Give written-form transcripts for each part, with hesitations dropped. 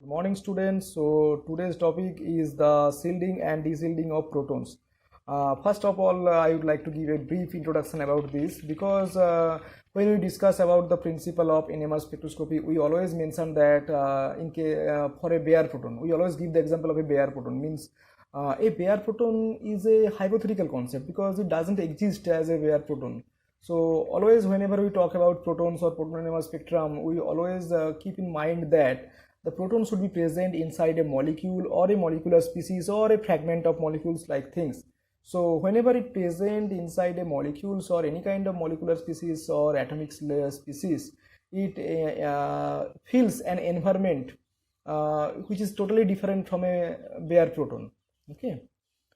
Good morning, students. So today's topic is the shielding and deshielding of protons. First of all, I would like to give a brief introduction about this because when we discuss about the principle of NMR spectroscopy, we always mention that for a bare proton, we always give the example of a bare proton. Means a bare proton is a hypothetical concept because it doesn't exist as a bare proton. So always whenever we talk about protons or proton NMR spectrum, we always keep in mind that the proton should be present inside a molecule or a molecular species or a fragment of molecules like things. So whenever it present inside a molecules or any kind of molecular species or atomic layer species, it fills an environment which is totally different from a bare proton. Okay.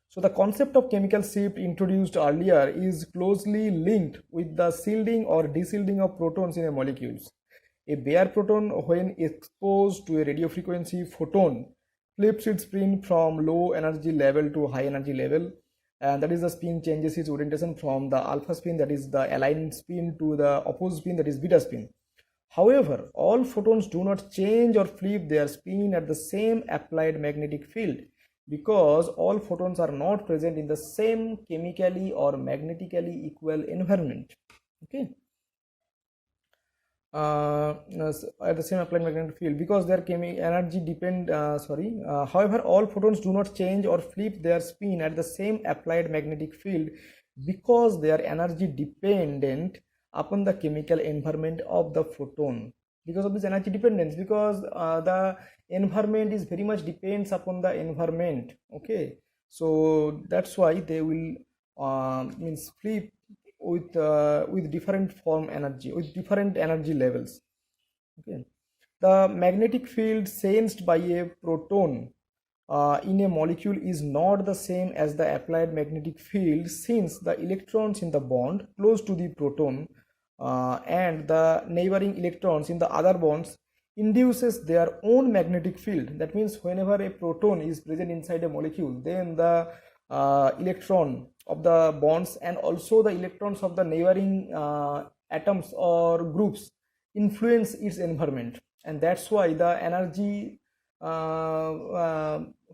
So the concept of chemical shift introduced earlier is closely linked with the shielding or deshielding of protons in a molecules. A bare proton, when exposed to a radio frequency photon, flips its spin from low energy level to high energy level, and that is the spin changes its orientation from the alpha spin, that is the aligned spin, to the opposite spin, that is beta spin. However, all photons do not change or flip their spin at the same applied magnetic field because all photons are not present in the same chemically or magnetically equal environment. Okay. At the same applied magnetic field because their energy depend however, all photons do not change or flip their spin at the same applied magnetic field because they are energy dependent upon the chemical environment of the photon. Because of this energy dependence, because the environment is very much depends upon the environment. Okay, so that's why they will means flip with different form energy, with different energy levels. Okay, the magnetic field sensed by a proton in a molecule is not the same as the applied magnetic field, since the electrons in the bond close to the proton and the neighboring electrons in the other bonds induces their own magnetic field. That means whenever a proton is present inside a molecule, then the electron of the bonds and also the electrons of the neighboring atoms or groups influence its environment, and that's why the energy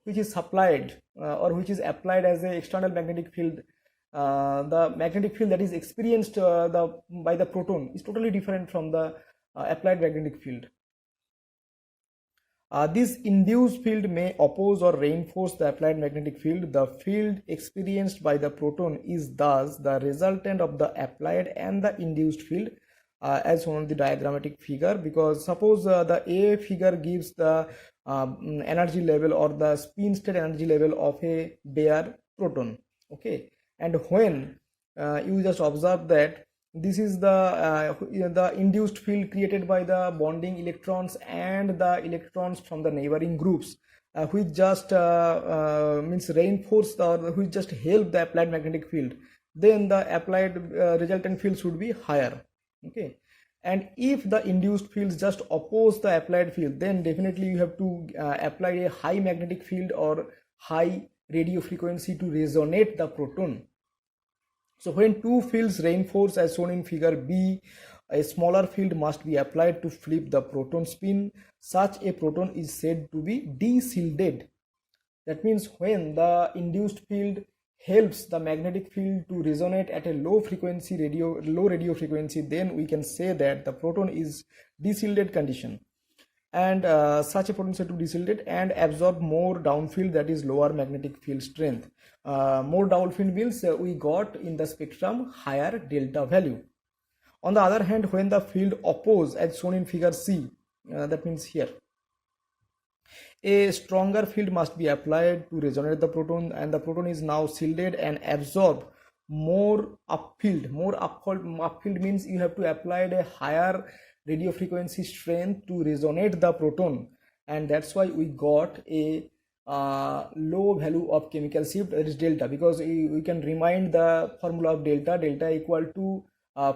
which is supplied or which is applied as an external magnetic field, the magnetic field that is experienced by the proton is totally different from the applied magnetic field. This induced field may oppose or reinforce the applied magnetic field. The field experienced by the proton is thus the resultant of the applied and the induced field, as shown on the diagrammatic figure. Because suppose the A figure gives the energy level or the spin state energy level of a bare proton. Okay, and when you just observe that this is the induced field created by the bonding electrons and the electrons from the neighboring groups, which just means reinforce or which just help the applied magnetic field, then the applied resultant field should be higher. Okay, and if the induced fields just oppose the applied field, then definitely you have to apply a high magnetic field or high radio frequency to resonate the proton. So when two fields reinforce as shown in figure B, a smaller field must be applied to flip the proton spin. Such a proton is said to be deshielded. That means when the induced field helps the magnetic field to resonate at a low radio frequency, then we can say that the proton is deshielded condition, and such a proton is said to be deshielded and absorb more downfield, that is lower magnetic field strength. More downfield means we got in the spectrum higher delta value. On the other hand, when the field oppose as shown in figure C, that means here, a stronger field must be applied to resonate the proton, and the proton is now shielded and absorb more upfield. More upfield means you have to apply a higher radio frequency strength to resonate the proton, and that's why we got a low value of chemical shift, that is delta. Because we can remind the formula of delta equal to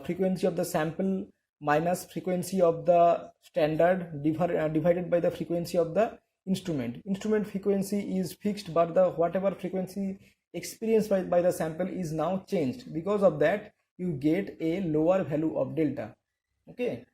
frequency of the sample minus frequency of the standard divided by the frequency of the instrument frequency is fixed, but the whatever frequency experienced by the sample is now changed. Because of that, you get a lower value of delta. Okay,